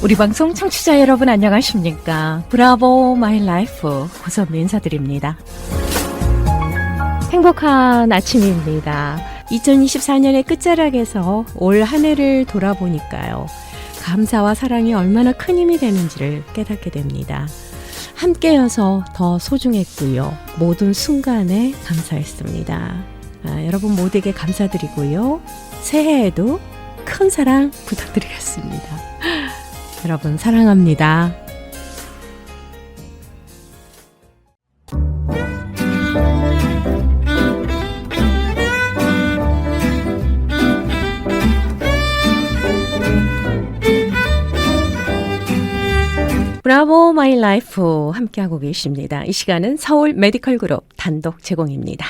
우리 방송 청취자 여러분 안녕하십니까? 브라보 마이 라이프 고선미 인사드립니다. 행복한 아침입니다. 2024년의 끝자락에서 올 한 해를 돌아보니까요. 감사와 사랑이 얼마나 큰 힘이 되는지를 깨닫게 됩니다. 함께여서 더 소중했고요. 모든 순간에 감사했습니다. 여러분 모두에게 감사드리고요. 새해에도 큰 사랑 부탁드리겠습니다. 여러분 사랑합니다. 브라보 마이 라이프 함께하고 계십니다. 이 시간은 서울 메디컬 그룹 단독 제공입니다.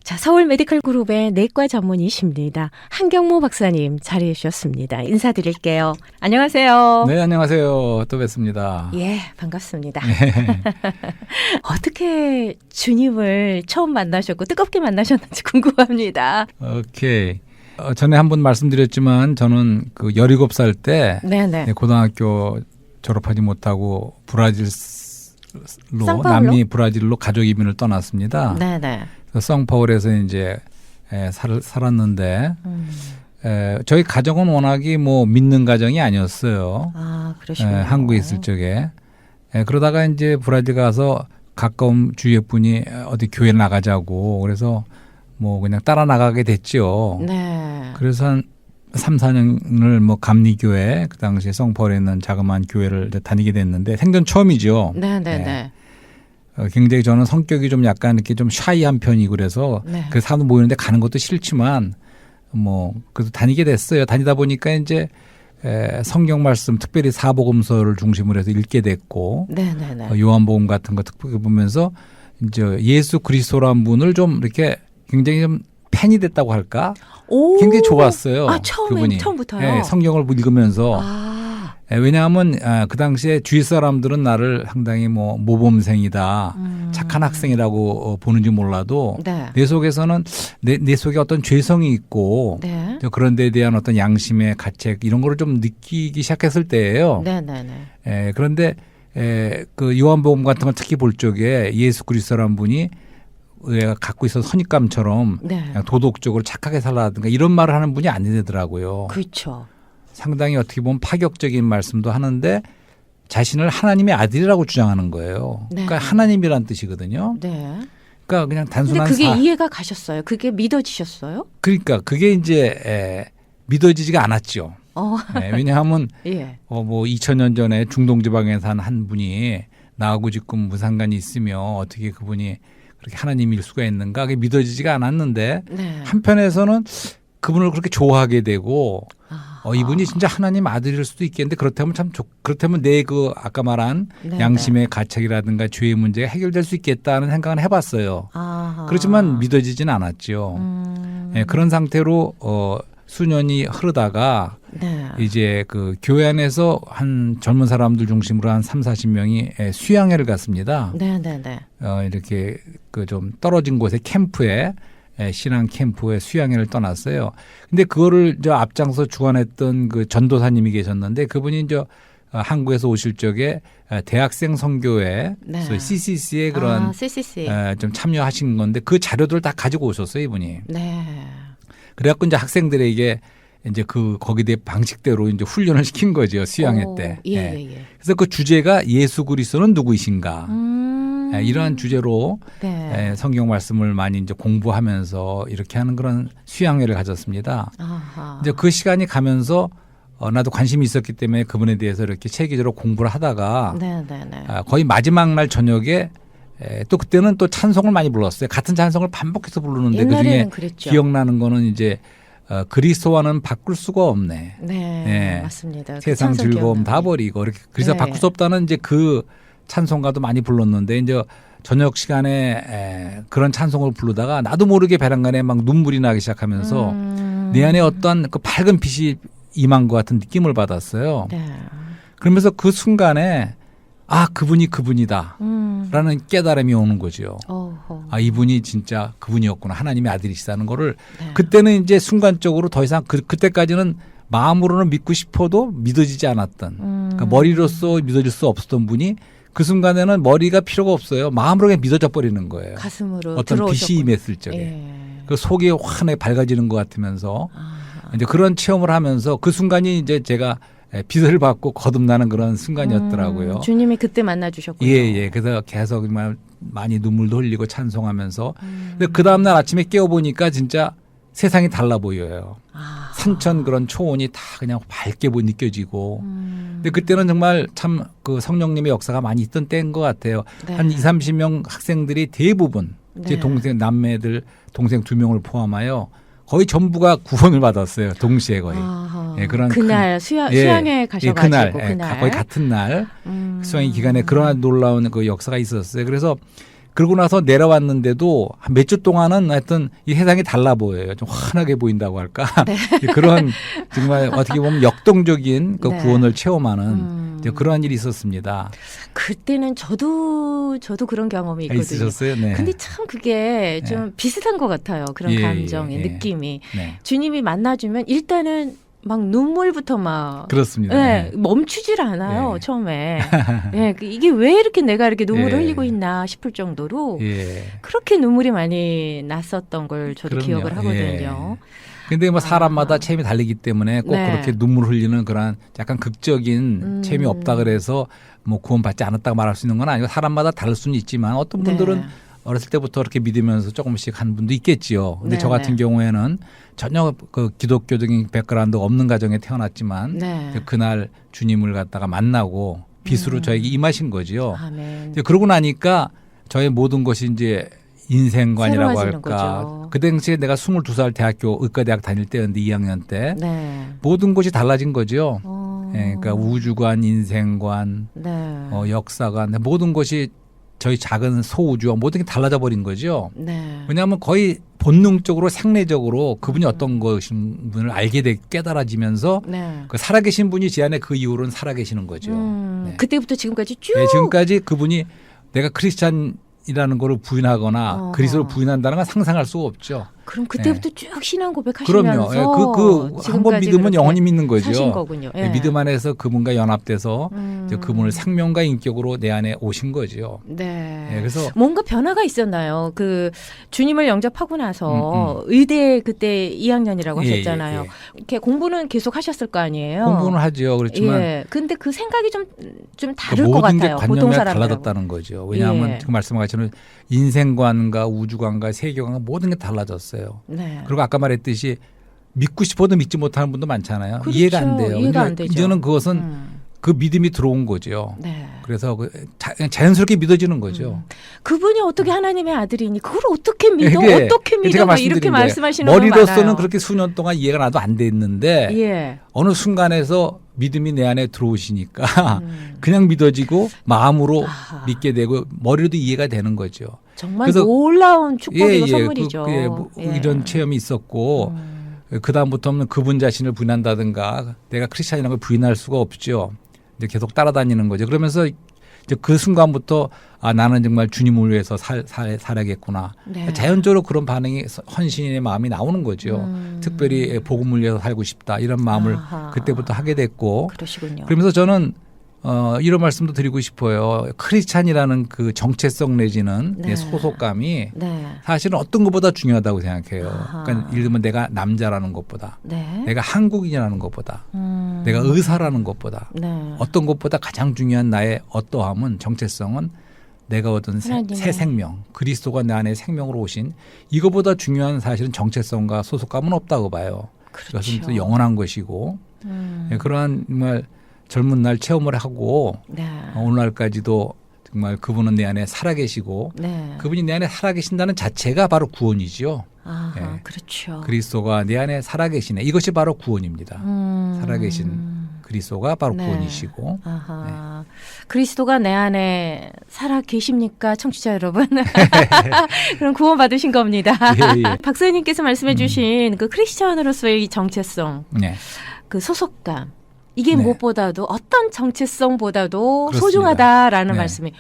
자, 서울 메디컬 그룹의 내과 전문의십니다. 한경모 박사님 자리해 주셨습니다. 인사드릴게요. 안녕하세요. 네, 안녕하세요. 또 뵙습니다. 예, 반갑습니다. 네. 어떻게 주님을 처음 만나셨고 뜨겁게 만나셨는지 궁금합니다. 오케이. 전에 한 번 말씀드렸지만 저는 그 17살 때 고등학교 졸업하지 못하고 브라질로 남미 브라질로 가족 이민을 떠났습니다. 네네. 성파울에서 이제 살았는데 저희 가정은 워낙이 뭐 믿는 가정이 아니었어요. 아, 그러시군요. 한국에 있을 적에. 그러다가 이제 브라질 가서 가까운 주위의 분이 어디 교회 나가자고 그래서 뭐 그냥 따라 나가게 됐죠. 네. 그래서 한 3, 4년을 뭐 감리교회 그 당시에 성파울에 있는 자그마한 교회를 다니게 됐는데 생전 처음이죠. 네네네. 굉장히 저는 성격이 좀 약간 이렇게 좀 샤이한 편이고 그래서 그 사람들 모이는데 가는 것도 싫지만 뭐 그래도 다니게 됐어요. 다니다 보니까 이제 성경 말씀 특별히 사복음서를 중심으로 해서 읽게 됐고 요한복음 같은 거 특별히 보면서 이제 예수 그리스도란 분을 좀 이렇게 굉장히 좀 팬이 됐다고 할까? 굉장히 좋았어요. 아, 그분이. 처음부터요? 네, 성경을 읽으면서. 왜냐하면 그 당시에 주위 사람들은 나를 상당히 뭐 모범생이다, 착한 학생이라고 보는지 몰라도 내 속에서는 내 속에 어떤 죄성이 있고 그런 데에 대한 어떤 양심의 가책 이런 거를 좀 느끼기 시작했을 때예요. 그런데 그 요한복음 같은 걸 특히 볼 적에 예수 그리스도라는 분이 우리가 갖고 있어서 선입감처럼 그냥 도덕적으로 착하게 살라든가 이런 말을 하는 분이 아니더라고요. 그렇죠. 상당히 어떻게 보면 파격적인 말씀도 하는데 자신을 하나님의 아들이라고 주장하는 거예요. 그러니까 하나님이란 뜻이거든요. 그러니까 그냥 단순한 근데 그게 이해가 가셨어요? 그게 믿어지셨어요? 그러니까 그게 이제 믿어지지가 않았죠. 왜냐하면 뭐 2000년 전에 중동 지방에 산 한 분이 나하고 지금 무상관이 있으며 어떻게 그분이 그렇게 하나님일 수가 있는가 그게 믿어지지가 않았는데 한편에서는 그분을 그렇게 좋아하게 되고 이분이 진짜 하나님 아들일 수도 있겠는데 그렇다면 그렇다면 내 그 아까 말한 양심의 가책이라든가 죄의 문제가 해결될 수 있겠다는 생각은 해봤어요. 그렇지만 믿어지지는 않았죠. 그런 상태로 수년이 흐르다가 이제 그 교회 안에서 한 젊은 사람들 중심으로 한 3, 40명이 수양회를 갔습니다. 이렇게 그 좀 떨어진 곳에 캠프에 신앙 캠프에 수양회를 떠났어요. 근데 그거를 저 앞장서 주관했던 그 전도사님이 계셨는데 그분이 이제 한국에서 오실 적에 대학생 선교회 CCC에 그런 좀 참여하신 건데 그 자료들을 다 가지고 오셨어요, 이분이. 그래갖고 이제 학생들에게 이제 그 거기에 대해 방식대로 이제 훈련을 시킨 거죠, 수양회 때. 그래서 그 주제가 예수 그리스도는 누구이신가. 이러한 주제로 성경 말씀을 많이 이제 공부하면서 이렇게 하는 그런 수양회를 가졌습니다. 이제 그 시간이 가면서 나도 관심이 있었기 때문에 그분에 대해서 이렇게 체계적으로 공부를 하다가 거의 마지막 날 저녁에 또 그때는 또 찬송을 많이 불렀어요. 같은 찬송을 반복해서 부르는데 그중에 기억나는 거는 이제 그리스도와는 바꿀 수가 없네. 맞습니다. 세상 즐거움 다 버리고 이렇게 그래서 바꿀 수 없다는 이제 그 찬송가도 많이 불렀는데 이제 저녁 시간에 그런 찬송을 부르다가 나도 모르게 베란간에 막 눈물이 나기 시작하면서 내 안에 어떤 그 밝은 빛이 임한 것 같은 느낌을 받았어요. 그러면서 그 순간에 그분이 그분이다 라는 깨달음이 오는 거죠. 이분이 진짜 그분이었구나. 하나님의 아들이시다는 거를 그때는 이제 순간적으로 더 이상 그때까지는 마음으로는 믿고 싶어도 믿어지지 않았던 그러니까 머리로서 믿어질 수 없었던 분이 그 순간에는 머리가 필요가 없어요. 마음으로 그냥 믿어져 버리는 거예요. 가슴으로 어떤 들어오셨군요. 빛이 임했을 적에. 예. 그 속이 환하게 밝아지는 것 같으면서 이제 그런 체험을 하면서 그 순간이 이제 제가 빛을 받고 거듭나는 그런 순간이었더라고요. 주님이 그때 만나주셨군요. 예. 그래서 계속 정말 많이 눈물도 흘리고 찬송하면서. 근데 그 다음날 아침에 깨어보니까 진짜 세상이 달라 보여요. 산천 그런 초원이 다 그냥 밝게 느껴지고. 근데 그때는 정말 참 그 성령님의 역사가 많이 있던 때인 것 같아요. 네. 한 20-30명 학생들이 대부분 제 네. 동생 남매들 동생 2명을 포함하여 거의 전부가 구원을 받았어요. 동시에 거의. 예, 그런 그날 수양회 가셔가지고 그날, 그날 거의 같은 날 수양회 기간에 그런 놀라운 그 역사가 있었어요. 그래서 그러고 나서 내려왔는데도 한 몇 주 동안은 하여튼 이 세상이 달라 보여요. 좀 환하게 보인다고 할까. 네. 그런 정말 어떻게 보면 역동적인 그 네. 구원을 체험하는 그러한 일이 있었습니다. 그때는 저도 그런 경험이 있거든요. 있으셨어요? 네. 근데 참 그게 좀 비슷한 것 같아요. 그런 감정의 느낌이. 네. 주님이 만나주면 일단은 막 눈물부터 막 그렇습니다. 네, 멈추질 않아요. 네. 처음에. 네, 이게 왜 이렇게 내가 이렇게 눈물을 예. 흘리고 있나 싶을 정도로 예. 그렇게 눈물이 많이 났었던 걸 저도 그럼요. 기억을 하거든요. 근데 뭐 사람마다 체험이 다르기 때문에 꼭 네. 그렇게 눈물 흘리는 그런 약간 극적인 체험이 없다 그래서 뭐 구원받지 않았다고 말할 수 있는 건 아니고 사람마다 다를 수는 있지만 어떤 분들은 네. 어렸을 때부터 이렇게 믿으면서 조금씩 한 분도 있겠지요. 근데 네, 저 같은 네. 경우에는 전혀 그 기독교적인 백그라운드 없는 가정에 태어났지만 네. 그날 주님을 갖다가 만나고 빛으로 저에게 임하신 거지요. 아멘. 이제 그러고 나니까 저의 모든 것이 이제 인생관이라고 새로워지는 할까. 거죠. 그 당시에 내가 22살 대학교 의과대학 다닐 때였는데 2학년 때 네. 모든 것이 달라진 거죠. 어. 예, 그러니까 우주관, 인생관, 네. 역사관 모든 것이 저희 작은 소우주와 모든 게 달라져 버린 거죠. 네. 왜냐하면 거의 본능적으로 생리적으로 그분이 어떤 것인 분을 알게 돼 깨달아지면서 네. 그 살아계신 분이 제 안에 그 이후로는 살아계시는 거죠. 네. 그때부터 지금까지 쭉 네, 지금까지 그분이 내가 크리스찬이라는 거를 부인하거나 그리스도를 부인한다는 건 상상할 수가 없죠. 그럼 그때부터 쭉 신앙 고백하시면서 그럼요. 그 한 번 믿으면 영원히 믿는 거죠. 사신 거군요. 예. 믿음 안에서 그분과 연합돼서 이제 그분을 생명과 인격으로 내 안에 오신 거죠. 네. 그래서 뭔가 변화가 있었나요? 그 주님을 영접하고 나서 의대 그때 2학년이라고 하셨잖아요. 예. 이렇게 공부는 계속 하셨을 거 아니에요. 공부는 하죠. 그렇지만 예. 근데 그 생각이 좀 그 다를 것 모든 게 같아요. 보통 관념이 사람들하고. 달라졌다는 거죠. 왜냐하면 예. 지금 말씀하신 것처럼 인생관과 우주관과 세계관과 모든 게 달라졌어요. 네. 그리고 아까 말했듯이 믿고 싶어도 믿지 못하는 분도 많잖아요. 그렇죠. 이해가 안 돼요. 이해가 안 되죠. 이제는 그것은 그 믿음이 들어온 거죠. 네. 그래서 자연스럽게 믿어지는 거죠. 그분이 어떻게 하나님의 아들이니 그걸 어떻게 믿어? 그게 어떻게 믿어? 제가 막 이렇게 말씀드린 말씀하시는 거예요. 분 머리로서는 많아요. 그렇게 수년 동안 이해가 나도 안 됐는데 예. 어느 순간에서 믿음이 내 안에 들어오시니까 그냥 믿어지고 마음으로 아하. 믿게 되고 머리로도 이해가 되는 거죠. 정말 그래서 놀라운 축복이고 선물이죠. 이런 체험이 있었고 그다음부터는 그분 자신을 부인한다든가 내가 크리스찬이라는 걸 부인할 수가 없죠. 이제 계속 따라다니는 거죠. 그러면서 이제 그 순간부터 아 나는 정말 주님을 위해서 살아야겠구나. 네. 자연적으로 그런 반응이 헌신의 마음이 나오는 거죠. 특별히 복음을 위해서 살고 싶다 이런 마음을 아하. 그때부터 하게 됐고 그러시군요. 그러면서 저는 이런 말씀도 드리고 싶어요. 크리스찬이라는 그 정체성 내지는 네. 내 소속감이 네. 사실은 어떤 것보다 중요하다고 생각해요. 아하. 그러니까 예를 들면 내가 남자라는 것보다 네. 내가 한국인이라는 것보다 내가 의사라는 것보다 네. 어떤 것보다 가장 중요한 나의 어떠함은 정체성은 내가 얻은 새 생명 그리스도가 내 안에 생명으로 오신 이거보다 중요한 사실은 정체성과 소속감은 없다고 봐요. 그렇죠. 그것은 또 영원한 것이고 그러한 정말 젊은 날 체험을 하고 네. 오늘날까지도 정말 그분은 내 안에 살아계시고 네. 그분이 내 안에 살아계신다는 자체가 바로 구원이죠. 아하, 예. 그렇죠. 그리스도가 내 안에 살아계시네. 이것이 바로 구원입니다. 살아계신 그리스도가 바로 네. 구원이시고. 아하. 그리스도가 내 안에 살아 계십니까, 청취자 여러분? 그럼 구원 받으신 겁니다. 예. 박사님께서 말씀해주신 그 크리스천으로서의 이 정체성, 네. 그 소속감. 이게 네. 무엇보다도 어떤 정체성보다도 그렇습니다. 소중하다라는 네. 말씀이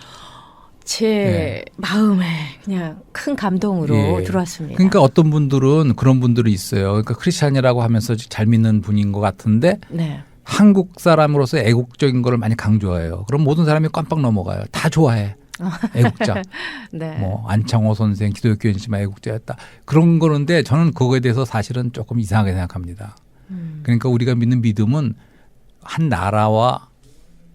제 마음에 그냥 큰 감동으로 예. 들어왔습니다. 그러니까 어떤 분들은 그런 분들이 있어요. 그러니까 크리스찬이라고 하면서 잘 믿는 분인 것 같은데 네. 한국 사람으로서 애국적인 걸 많이 강조해요. 그럼 모든 사람이 깜빡 넘어가요. 다 좋아해. 애국자. 네. 뭐 안창호 선생 기독교인이지만 애국자였다. 그런 거는데 저는 그거에 대해서 사실은 조금 이상하게 생각합니다. 그러니까 우리가 믿는 믿음은 한 나라와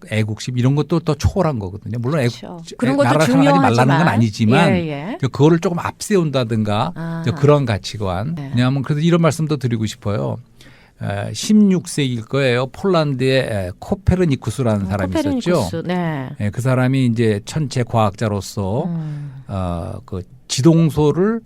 애국심 이런 것도 더 초월한 거거든요. 물론 그렇죠. 그런 것도 나라를 사랑하지 말라는 건 중요하지만. 아니지만 예. 그거를 조금 앞세운다든가 그런 가치관. 네. 왜냐하면 그래서 이런 말씀도 드리고 싶어요. 16세기일 거예요. 폴란드에 코페르니쿠스라는 사람이 있었죠. 네. 그 사람이 이제 천체 과학자로서 그 지동소를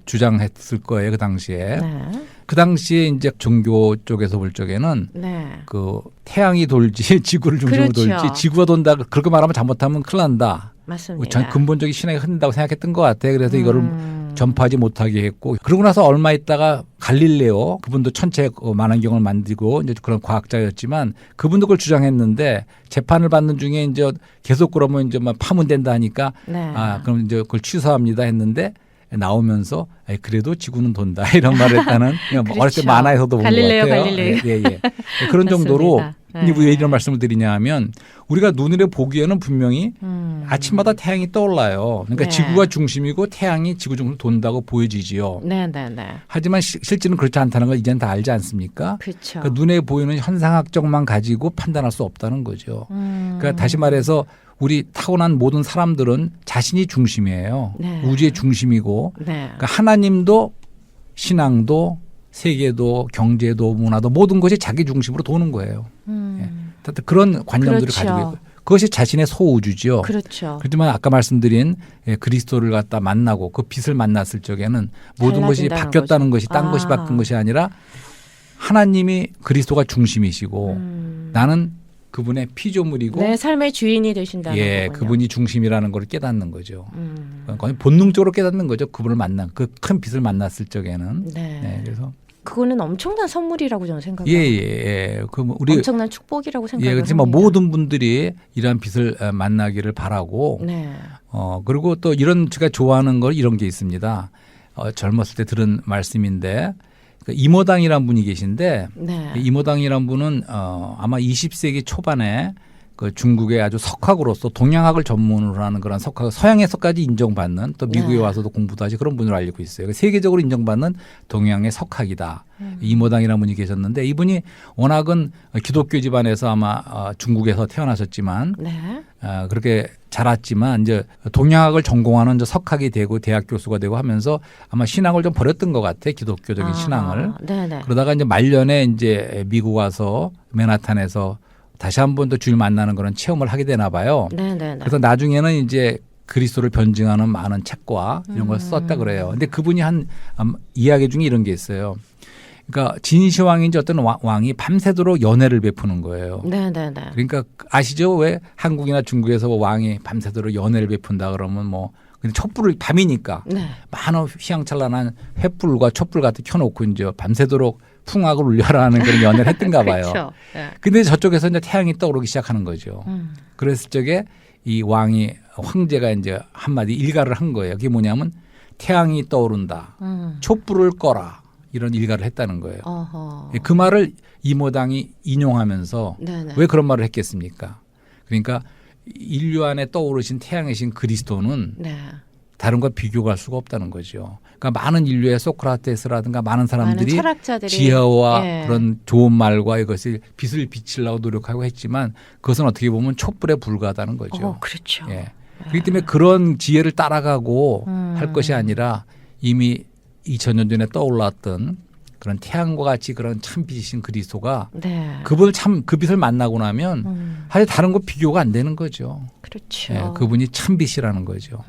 주장했을 거예요. 그 당시에. 네. 그 당시에 이제 종교 쪽에서 볼 적에는 네. 그 태양이 돌지 지구를 중심으로 그렇죠. 돌지 지구가 돈다 그렇게 말하면 잘못하면 큰일 난다. 맞습니다. 근본적인 신앙이 흐른다고 생각했던 것 같아요. 그래서 이거를 전파하지 못하게 했고 그러고 나서 얼마 있다가 갈릴레오 그분도 천체 만원경을 만들고 이제 그런 과학자였지만 그분도 그걸 주장했는데 재판을 받는 중에 이제 계속 그러면 이제 막 파문된다 하니까 네. 그럼 이제 그걸 취소합니다 했는데 나오면서 그래도 지구는 돈다 이런 말을 했다는 그렇죠. 어릴 때 만화에서도 본 것 같아요. 갈릴레오. 예. 그런 정도로 네. 왜 이런 말씀을 드리냐면 우리가 눈으로 보기에는 분명히 아침마다 태양이 떠올라요. 그러니까 네. 지구가 중심이고 태양이 지구 중심으로 돈다고 보여지지요. 네. 하지만 실제는 그렇지 않다는 걸 이제는 다 알지 않습니까? 그렇죠. 그러니까 눈에 보이는 현상학적만 가지고 판단할 수 없다는 거죠. 그러니까 다시 말해서 우리 타고난 모든 사람들은 자신이 중심이에요. 네. 우주의 중심이고 네. 그러니까 하나님도 신앙도 세계도 경제도 문화도 모든 것이 자기 중심으로 도는 거예요. 그런 관념들을 그렇죠. 가지고 있고 그것이 자신의 소우주죠. 그렇죠. 그렇지만 아까 말씀드린 그리스도를 갖다 만나고 그 빛을 만났을 적에는 모든 것이 달라진다는 바뀌었다는 거죠. 것이 딴 것이 바뀐 것이 아니라 하나님이 그리스도가 중심이시고 나는 그분의 피조물이고 내 삶의 주인이 되신다는 거군요. 그분이 중심이라는 걸 깨닫는 거죠. 거의 본능적으로 깨닫는 거죠. 그분을 만난 그 큰 빛을 만났을 적에는. 네. 그래서 그거는 엄청난 선물이라고 저는 생각합니다. 예. 그 우리 엄청난 축복이라고 생각합니다. 그렇지만 모든 분들이 이러한 빛을 만나기를 바라고. 네. 그리고 또 이런 제가 좋아하는 걸 이런 게 있습니다. 젊었을 때 들은 말씀인데 그 이모당이라는 분이 계신데 네. 이모당이라는 분은 아마 20세기 초반에 그 중국의 아주 석학으로서 동양학을 전문으로 하는 그런 석학, 서양에서까지 인정받는 또 미국에 와서도 공부도 하지 그런 분으로 알고 있어요. 세계적으로 인정받는 동양의 석학이다. 이모당이라는 분이 계셨는데 이분이 워낙은 기독교 집안에서 아마 중국에서 태어나셨지만 네. 그렇게 자랐지만 이제 동양학을 전공하는 이제 석학이 되고 대학 교수가 되고 하면서 아마 신앙을 좀 버렸던 것 같아 기독교적인 신앙을. 네네. 그러다가 이제 말년에 이제 미국 와서 맨하탄에서 다시 한 번 더 주일 만나는 그런 체험을 하게 되나 봐요. 네네. 그래서 나중에는 이제 그리스도를 변증하는 많은 책과 이런 걸 썼다 그래요. 근데 그분이 한 이야기 중에 이런 게 있어요. 그러니까 진시황인지 어떤 왕이 밤새도록 연애를 베푸는 거예요. 네네네. 그러니까 아시죠? 왜 한국이나 중국에서 왕이 밤새도록 연애를 베푼다 그러면 뭐 근데 촛불을 밤이니까 네. 많은 휘황찬란한 횃불과 촛불 같은 켜놓고 이제 밤새도록 풍악을 울려라는 그런 연애를 했던가 봐요. 그렇죠. 네. 근데 저쪽에서 이제 태양이 떠오르기 시작하는 거죠. 그랬을 적에 이 왕이 황제가 이제 한마디 일가를 한 거예요. 그게 뭐냐면 태양이 떠오른다. 촛불을 꺼라. 이런 일가를 했다는 거예요. 어허. 그 말을 이모당이 인용하면서 네네. 왜 그런 말을 했겠습니까? 그러니까 인류 안에 떠오르신 태양이신 그리스도는 네. 다른 것 비교할 수가 없다는 거죠. 그러니까 많은 인류의 소크라테스라든가 많은 사람들이 많은 철학자들이 지혜와 예. 그런 좋은 말과 이것을 빛을 비치려고 노력하고 했지만 그것은 어떻게 보면 촛불에 불과하다는 거죠. 그렇죠. 예. 그렇기 때문에 그런 지혜를 따라가고 할 것이 아니라 이미 2000년 전에 떠올랐던 그런 태양과 같이 그런 참 빛이신 그리스도가 네. 그분을 참 그 빛을 만나고 나면 사실 다른 거 비교가 안 되는 거죠. 그렇죠. 예, 그분이 참 빛이라는 거죠.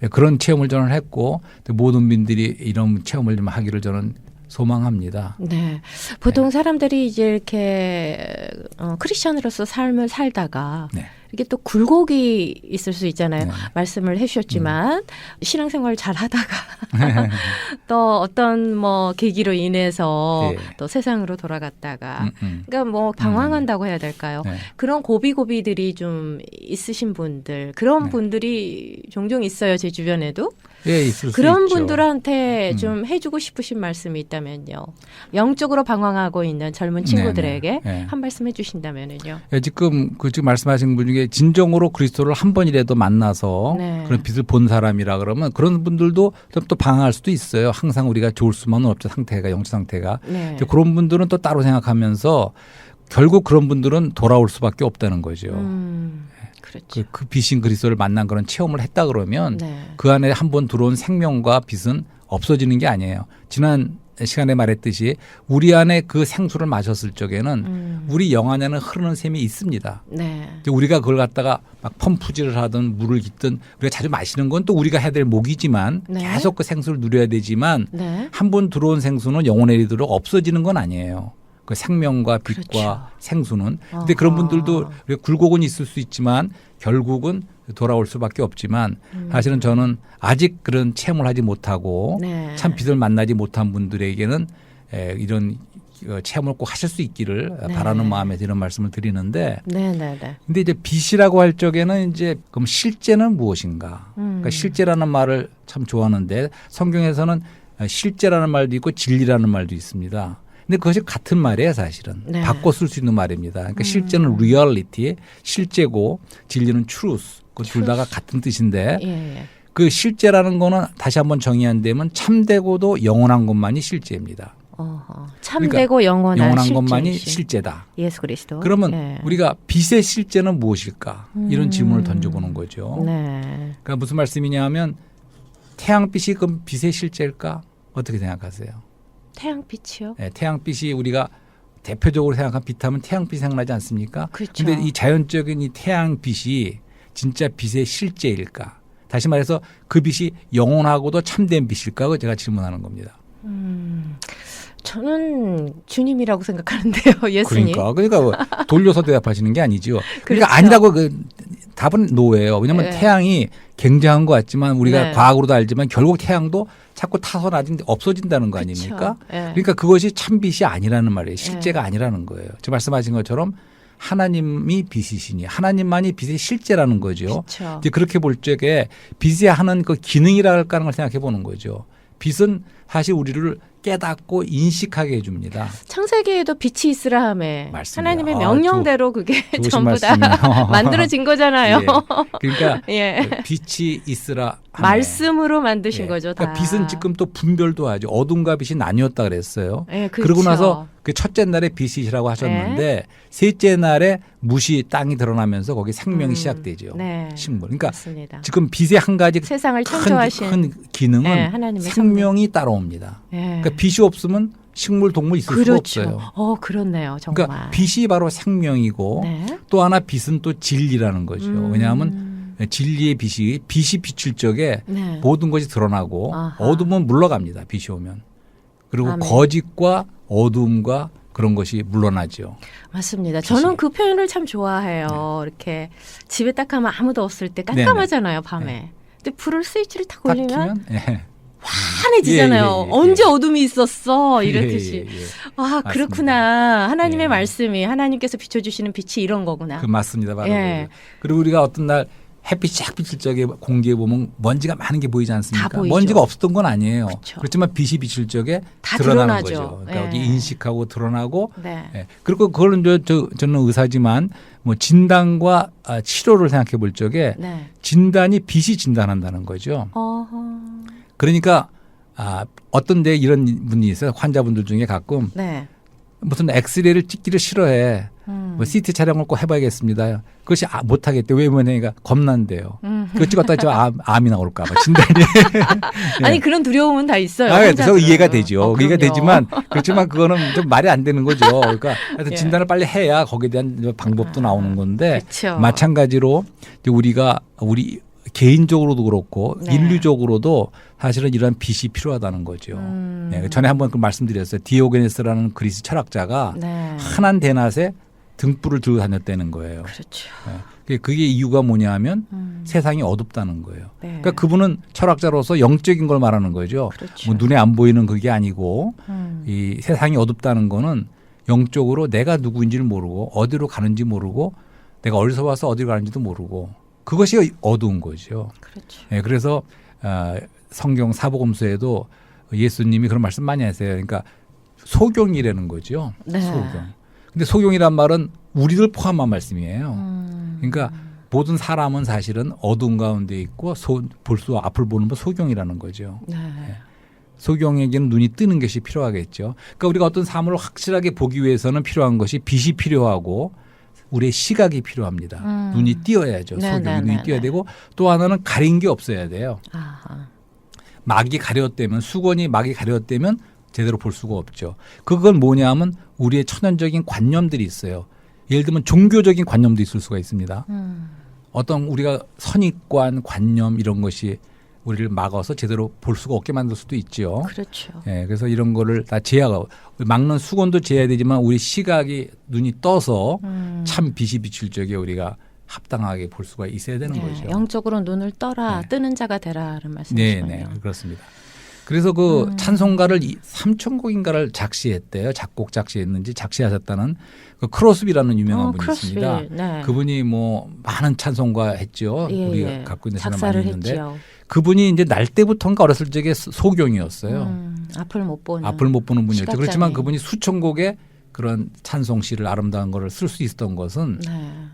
예, 그런 체험을 저는 했고 모든 분들이 이런 체험을 좀 하기를 저는 소망합니다. 네. 보통 사람들이 이제 이렇게 크리스천으로서 삶을 살다가 네. 이게 또 굴곡이 있을 수 있잖아요. 네. 말씀을 해주셨지만 신앙생활 잘 하다가 또 어떤 뭐 계기로 인해서 네. 또 세상으로 돌아갔다가 그러니까 뭐 방황한다고 해야 될까요? 네. 그런 고비고비들이 좀 있으신 분들 그런 네. 분들이 종종 있어요. 제 주변에도. 예, 있을 그런 수 있죠. 분들한테 좀 해주고 싶으신 말씀이 있다면요. 영적으로 방황하고 있는 젊은 친구들에게 네. 한 말씀 해주신다면요. 예, 지금 말씀하신 분 중에 진정으로 그리스도를 한 번이라도 만나서 네. 그런 빛을 본 사람이라 그러면 그런 분들도 좀 또 방황할 수도 있어요. 항상 우리가 좋을 수만은 없죠. 상태가 영적 상태가. 네. 그런 분들은 또 따로 생각하면서 결국 그런 분들은 돌아올 수밖에 없다는 거죠. 그렇죠. 그 빛인 그리스도를 만난 그런 체험을 했다 그러면 네. 그 안에 한번 들어온 생명과 빛은 없어지는 게 아니에요. 지난 시간에 말했듯이 우리 안에 그 생수를 마셨을 적에는 우리 영 안에는 흐르는 샘이 있습니다. 네. 우리가 그걸 갖다가 막 펌프질을 하든 물을 깃든 우리가 자주 마시는 건 또 우리가 해야 될 목이지만 네. 계속 그 생수를 누려야 되지만 네. 한 번 들어온 생수는 영혼에 이르도록 없어지는 건 아니에요. 그 생명과 빛과 그렇죠. 생수는. 근데 그런 분들도 굴곡은 있을 수 있지만 결국은 돌아올 수밖에 없지만 사실은 저는 아직 그런 체험을 하지 못하고 네. 참 빛을 만나지 못한 분들에게는 이런 체험을 꼭 하실 수 있기를 네. 바라는 마음에서 이런 말씀을 드리는데 네네네. 근데 이제 빛이라고 할 적에는 이제 그럼 실제는 무엇인가? 그러니까 실제라는 말을 참 좋아하는데 성경에서는 실제라는 말도 있고 진리라는 말도 있습니다. 근데 그것이 같은 말이에요, 사실은. 네. 바꿔 쓸 수 있는 말입니다. 그러니까 실제는 reality, 실제고 진리는 truth. 그 둘 다가 같은 뜻인데 예. 그 실제라는 거는 다시 한번 정의한다면 참되고도 영원한 것만이 실제입니다. 참되고 영원한 것만이 실제이신 실제다. 예수 그리스도. 그러면 예. 우리가 빛의 실제는 무엇일까? 이런 질문을 던져보는 거죠. 네. 그러니까 무슨 말씀이냐 하면 태양빛이 그럼 빛의 실제일까? 어떻게 생각하세요? 태양빛이요? 네, 태양빛이 우리가 대표적으로 생각한 빛하면 태양빛이 생각나지 않습니까? 그렇죠. 그런데 이 자연적인 이 태양빛이 진짜 빛의 실제일까? 다시 말해서 그 빛이 영원하고도 참된 빛일까? 그 제가 질문하는 겁니다. 저는 주님이라고 생각하는데요, 예수님. 그러니까 돌려서 대답하시는 게 아니죠. 그러니까 그렇죠. 아니라고 답은 노예요. 왜냐하면 네. 태양이 굉장한 것 같지만 우리가 네. 과학으로도 알지만 결국 태양도 자꾸 타서 나중에 없어진다는 거 그렇죠. 아닙니까? 네. 그러니까 그것이 참빛이 아니라는 말이에요. 실제가 아니라는 거예요. 지금 말씀하신 것처럼 하나님이 빛이시니 하나님만이 빛의 실제라는 거죠. 그렇죠. 이제 그렇게 볼 적에 빛이 하는 그 기능이라 할까 하는 걸 생각해 보는 거죠. 빛은 사실 우리를 깨닫고 인식하게 해줍니다. 창세기에도 빛이 있으라 하매 맞습니다. 하나님의 명령대로 그게 좋으신 전부 다 말씀이에요. 만들어진 거잖아요. 예. 그러니까 예. 빛이 있으라 하매. 말씀으로 만드신 예. 거죠. 다. 그러니까 빛은 지금 또 분별도 하죠. 어둠과 빛이 나뉘었다 그랬어요. 예, 그렇죠. 그러고 나서 그 첫째 날에 빛이시라고 하셨는데 셋째 날에 무시 땅이 드러나면서 거기 생명이 시작되죠. 네. 식물. 그러니까 맞습니다. 지금 빛의 한 가지 세상을 창조하신 큰 기능은 예, 하나님의 생명이 따라옵니다. 예. 그러니까 빛이 없으면 식물, 동물 있을 그렇죠. 수가 없어요. 그렇네요. 정말. 그러니까 빛이 바로 생명이고 네. 또 하나 빛은 또 진리라는 거죠. 왜냐하면 진리의 빛이 비칠 적에 네. 모든 것이 드러나고 아하. 어둠은 물러갑니다. 빛이 오면. 그리고 아멘. 거짓과 어둠과 그런 것이 물러나죠. 맞습니다. 빛이. 저는 그 표현을 참 좋아해요. 이렇게 집에 딱 가면 아무도 없을 때 깜깜하잖아요. 밤에. 근데 불을 스위치를 탁 딱 올리면 키면 예. 환해지잖아요. 예, 예, 예. 언제 어둠이 있었어 이렇듯이. 예, 예, 예. 아 그렇구나. 하나님의 예. 말씀이 하나님께서 비춰주시는 빛이 이런 거구나. 그 맞습니다. 바로 예. 그거예요. 그리고 우리가 어떤 날 햇빛이 쫙 비칠 적에 공기에 보면 먼지가 많은 게 보이지 않습니까? 다 보이죠. 먼지가 없었던 건 아니에요. 그쵸. 그렇지만 빛이 비칠 적에 다 드러나는 드러나죠. 거죠. 그러니까 예. 여기 인식하고 드러나고 네. 예. 그리고 그거는 저는 의사지만 뭐 진단과 치료를 생각해 볼 적에 네. 진단이 빛이 진단한다는 거죠. 어허. 그러니까 어떤 데 이런 분이 있어요. 환자분들 중에 가끔 네. 무슨 엑스레이를 찍기를 싫어해. 뭐 CT 촬영을 꼭 해봐야겠습니다. 그것이 못 하겠대. 왜 그러니까 겁난대요. 그거 찍었다 저 암이 나올까 봐 진단이. 아니 그런 두려움은 다 있어요. 그래서 환자들은. 이해가 되죠. 이해가 그럼요. 되지만 그렇지만 그거는 좀 말이 안 되는 거죠. 그러니까 하여튼 예. 진단을 빨리 해야 거기에 대한 방법도 나오는 건데 그쵸. 마찬가지로 이제 우리 개인적으로도 그렇고 네. 인류적으로도 사실은 이런 빛이 필요하다는 거죠. 네, 전에 한번 그 말씀드렸어요. 디오게네스라는 그리스 철학자가 네. 흔한 대낮에 등불을 들고 다녔다는 거예요. 그렇죠. 네. 그게 이유가 뭐냐하면 세상이 어둡다는 거예요. 네. 그러니까 그분은 철학자로서 영적인 걸 말하는 거죠. 그렇죠. 뭐 눈에 안 보이는 그게 아니고 이 세상이 어둡다는 거는 영적으로 내가 누구인지를 모르고 어디로 가는지 모르고 내가 어디서 와서 어디로 가는지도 모르고 그것이 어두운 거죠. 그렇죠. 예, 그래서 성경 사복음서에도 예수님이 그런 말씀 많이 하세요. 그러니까 소경이라는 거죠. 네. 소경. 근데 소경이란 말은 우리들 포함한 말씀이에요. 그러니까 모든 사람은 사실은 어두운 가운데 있고 볼 수 앞을 보는 건 소경이라는 거죠. 네. 소경에게는 눈이 뜨는 것이 필요하겠죠. 그러니까 우리가 어떤 사물을 확실하게 보기 위해서는 필요한 것이 빛이 필요하고 우리의 시각이 필요합니다. 눈이 띄어야죠. 소경이 눈이 띄어야 되고 또 하나는 가린 게 없어야 돼요. 아하. 막이 가렸다면 수건이 막이 가렸다면 제대로 볼 수가 없죠. 그건 뭐냐 하면 우리의 천연적인 관념들이 있어요. 예를 들면 종교적인 관념도 있을 수가 있습니다. 어떤 우리가 선입관, 관념 이런 것이 우리를 막아서 제대로 볼 수가 없게 만들 수도 있죠. 그렇죠. 예, 그래서 이런 거를 다 제어하고 막는 수건도 제어해야 되지만 우리 시각이 눈이 떠서 참 빛이 비칠 적에 우리가 합당하게 볼 수가 있어야 되는 거죠. 영적으로 눈을 떠라 뜨는 자가 되라는 말씀이시군요. 네, 그렇습니다. 그래서 그 찬송가를 3,000곡인가를 작시했대요. 작곡 작시했는지 작시하셨다는 그 크로스비라는 유명한 분이 크로스비. 있습니다. 네. 그분이 뭐 많은 찬송가 했죠. 예, 우리가 갖고 있는 찬송 작사를 많이 있는데 했죠. 그분이 이제 날 때부터인가 어렸을 적에 소경이었어요. 앞을 못 보는. 앞을 못 보는 분이었죠. 시각장애인. 그렇지만 그분이 수천 곡의 그런 찬송시를 아름다운 거를 쓸 수 있었던 것은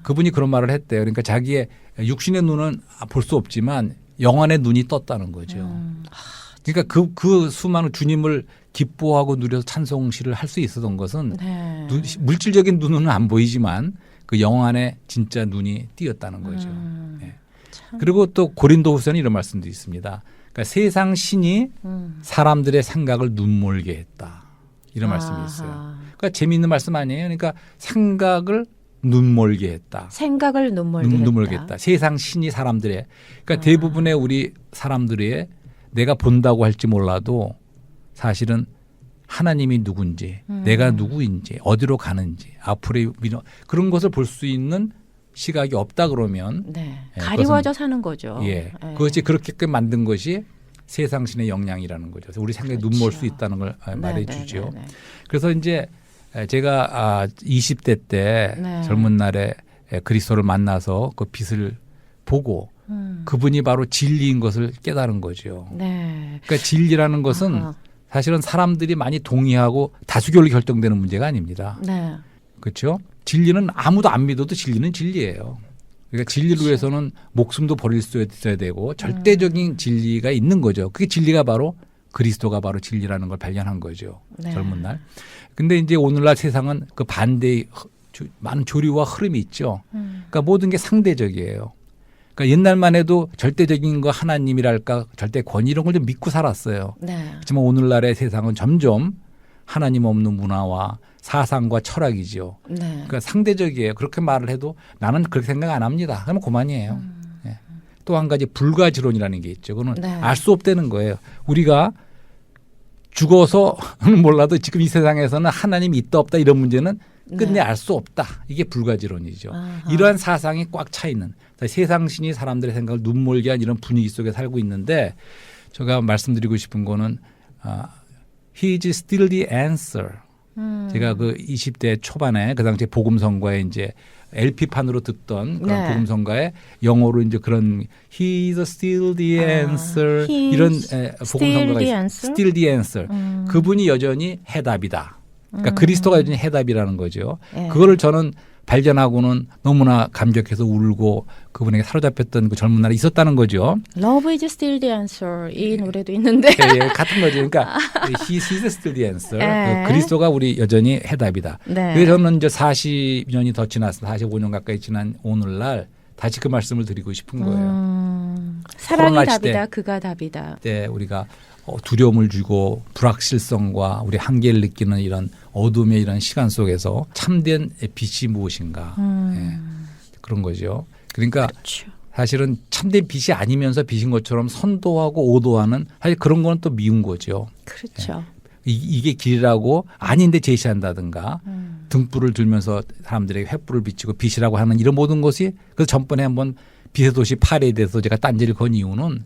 그분이 그런 말을 했대요. 그러니까 자기의 육신의 눈은 볼 수 없지만 영안의 눈이 떴다는 거죠. 그러니까 그 수많은 주님을 기뻐하고 누려서 찬송시를 할 수 있었던 것은 물질적인 눈은 안 보이지만 그 영안의 진짜 눈이 띄었다는 거죠. 네. 그리고 또 고린도후서는 이런 말씀도 있습니다. 그러니까 세상 신이 사람들의 생각을 눈멀게 했다. 이런 말씀이 있어요. 그러니까 재미있는 말씀 아니에요. 그러니까 생각을 눈멀게 했다. 생각을 눈멀게 했다. 세상 신이 사람들의 그러니까 대부분의 우리 사람들의 내가 본다고 할지 몰라도 사실은 하나님이 누군지 내가 누구인지 어디로 가는지 앞으로 그런 것을 볼 수 있는 시각이 없다 그러면 가리워져 사는 거죠. 예, 그것이 그렇게끔 만든 것이 세상신의 영향이라는 거죠. 그래서 우리 생각에 눈멀 수 있다는 걸 말해 주죠. 그래서 이제 제가 20대 때 젊은 날에 그리스도를 만나서 그 빛을 보고 그분이 바로 진리인 것을 깨달은 거죠. 그러니까 진리라는 것은 사실은 사람들이 많이 동의하고 다수결로 결정되는 문제가 아닙니다. 그렇죠? 진리는 아무도 안 믿어도 진리는 진리예요. 그러니까 진리를 위해서는 목숨도 버릴 수 있어야 되고 절대적인 진리가 있는 거죠. 그게 진리가 바로 그리스도가 바로 진리라는 걸 발견한 거죠. 젊은 날. 근데 이제 오늘날 세상은 그 반대의 많은 조류와 흐름이 있죠. 그러니까 모든 게 상대적이에요. 그러니까 옛날만 해도 절대적인 거 하나님이랄까 절대 권위 이런 걸 좀 믿고 살았어요. 그렇지만 오늘날의 세상은 점점 하나님 없는 문화와 사상과 철학이죠. 그러니까 상대적이에요. 그렇게 말을 해도 나는 그렇게 생각 안 합니다. 그러면 그만이에요. 네. 또 한 가지 불가지론이라는 게 있죠. 그거는 알 수 없다는 거예요. 우리가 죽어서는 몰라도 지금 이 세상에서는 하나님이 있다 없다 이런 문제는 끝내 알 수 없다. 이게 불가지론이죠. 이러한 사상이 꽉 차 있는 세상신이 사람들의 생각을 눈멀게 한 이런 분위기 속에 살고 있는데 제가 말씀드리고 싶은 거는 He is still the answer. 제가 그 20대 초반에 그 당시에 복음성가에 이제 LP판으로 듣던 그런 복음성가에 영어로 이제 그런 He is still the answer 이런 복음성가가 있어요. Still the answer. 그분이 여전히 해답이다. 그러니까 그리스도가 여전히 해답이라는 거죠. 그거를 저는 발견하고는 너무나 감격해서 울고 그분에게 사로잡혔던 그 젊은 날이 있었다는 거죠. Love is still the answer 이 노래도 있는데. 같은 거죠. 그러니까 He is still the answer. 그리스도가 우리 여전히 해답이다. 그래서 저는 이제 40년이 더 지났어. 45년 가까이 지난 오늘날 다시 그 말씀을 드리고 싶은 거예요. 사랑이 답이다. 그가 답이다. 때 우리가 두려움을 주고 불확실성과 우리 한계를 느끼는 이런 어둠의 이런 시간 속에서 참된 빛이 무엇인가 그런 거죠. 그러니까 사실은 참된 빛이 아니면서 빛인 것처럼 선도하고 오도하는 사실 그런 거는 또 미운 거죠. 그렇죠. 이게 길이라고 아닌데 제시한다든가 등불을 들면서 사람들에게 횃불을 비치고 빛이라고 하는 이런 모든 것이 그 전번에 한번 빛의 도시 파리에 대해서 제가 딴지를 건 이유는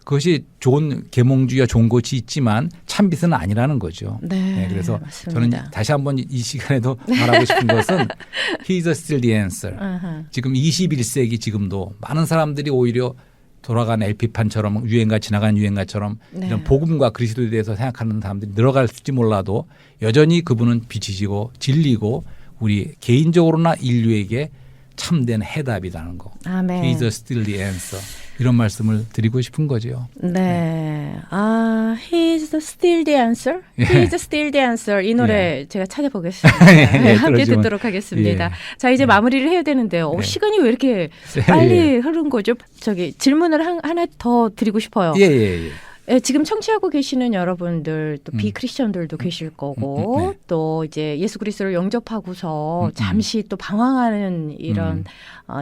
그것이 좋은 계몽주의와 좋은 것이 있지만 참 빛은 아니라는 거죠. 네, 그래서 맞습니다. 저는 다시 한번 이 시간에도 말하고 싶은 것은 He's still the answer. 지금 21세기 지금도 많은 사람들이 오히려 돌아간 LP판처럼 유행가 지나간 유행가처럼 네. 이런 복음과 그리스도에 대해서 생각하는 사람들이 늘어갈지 몰라도 여전히 그분은 빛이시고 진리고 우리 개인적으로나 인류에게 참된 해답이라는 거. 아멘. He's still the answer. 이런 말씀을 드리고 싶은 거죠. 네. 아, He's still the answer. He's still the answer. 이 노래 제가 찾아보겠습니다. 예, 함께 들어주면, 듣도록 하겠습니다. 예. 자, 이제 마무리를 해야 되는데요. 시간이 왜 이렇게 빨리 흐른 거죠? 저기 질문을 하나 더 드리고 싶어요. 예. 예, 지금 청취하고 계시는 여러분들 또 비크리스천들도 계실 거고 네. 또 이제 예수 그리스도를 영접하고서 잠시 또 방황하는 이런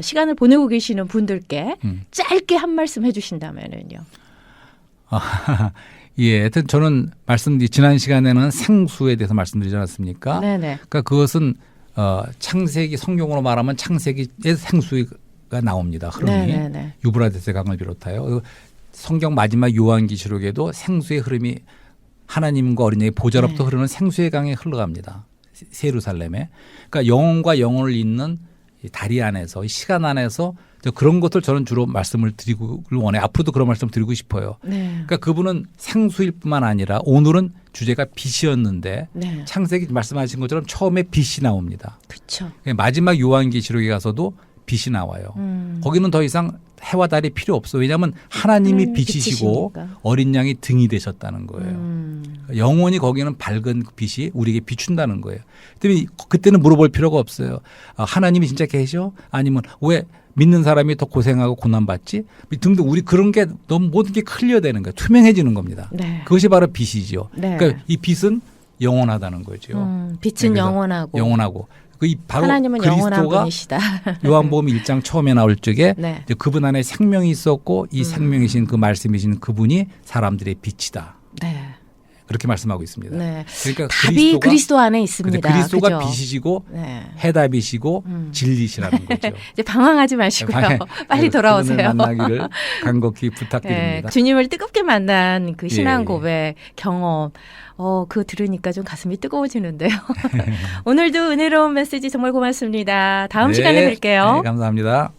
시간을 보내고 계시는 분들께 짧게 한 말씀 해주신다면은요. 예, 하여튼 저는 지난 시간에는 생수에 대해서 말씀드리지 않았습니까? 네네. 그러니까 그것은 창세기 성경으로 말하면 창세기의 생수가 나옵니다. 흐름이 네네네. 유브라데스 강을 비롯하여 성경 마지막 요한계시록에도 생수의 흐름이 하나님과 어린이의 보좌로부터 흐르는 생수의 강에 흘러갑니다. 예루살렘에. 그러니까 영혼과 영혼을 잇는 다리 안에서 시간 안에서 그런 것들 저는 주로 말씀을 드리고 원해요. 앞으로도 그런 말씀을 드리고 싶어요. 네. 그러니까 그분은 생수일 뿐만 아니라 오늘은 주제가 빛이었는데 네. 창세기 말씀하신 것처럼 처음에 빛이 나옵니다. 그렇죠. 마지막 요한계시록에 가서도 빛이 나와요. 거기는 더 이상 해와 달이 필요 없어. 왜냐하면 하나님이 빛이시고 빛이시니까. 어린 양이 등이 되셨다는 거예요. 영원히 거기는 밝은 빛이 우리에게 비춘다는 거예요. 그때는 물어볼 필요가 없어요. 하나님이 진짜 계셔? 아니면 왜 믿는 사람이 더 고생하고 고난받지? 등등 우리 그런 게 너무 모든 게 클리어되는 거예요. 투명해지는 겁니다. 네. 그것이 바로 빛이죠. 네. 그러니까 이 빛은 영원하다는 거죠. 빛은 네, 영원하고. 영원하고. 바로 하나님은 영원한 그리스도가 분이시다. 요한복음 1장 처음에 나올 적에 네. 이제 그분 안에 생명이 있었고 이 생명이신 그 말씀이신 그분이 사람들의 빛이다. 네. 그렇게 말씀하고 있습니다. 네. 그러니까 답이 그리스도 안에 있습니다. 그리스도가 그죠? 빛이시고 네. 해답이시고 진리시라는 거죠. 이제 방황하지 마시고요. 빨리 돌아오세요. 그분을 만나기를 간곡히 부탁드립니다. 네, 주님을 뜨겁게 만난 그 신앙 예. 고백 경험, 그거 들으니까 좀 가슴이 뜨거워지는데요. 오늘도 은혜로운 메시지 정말 고맙습니다. 다음 네. 시간에 뵐게요. 네, 감사합니다.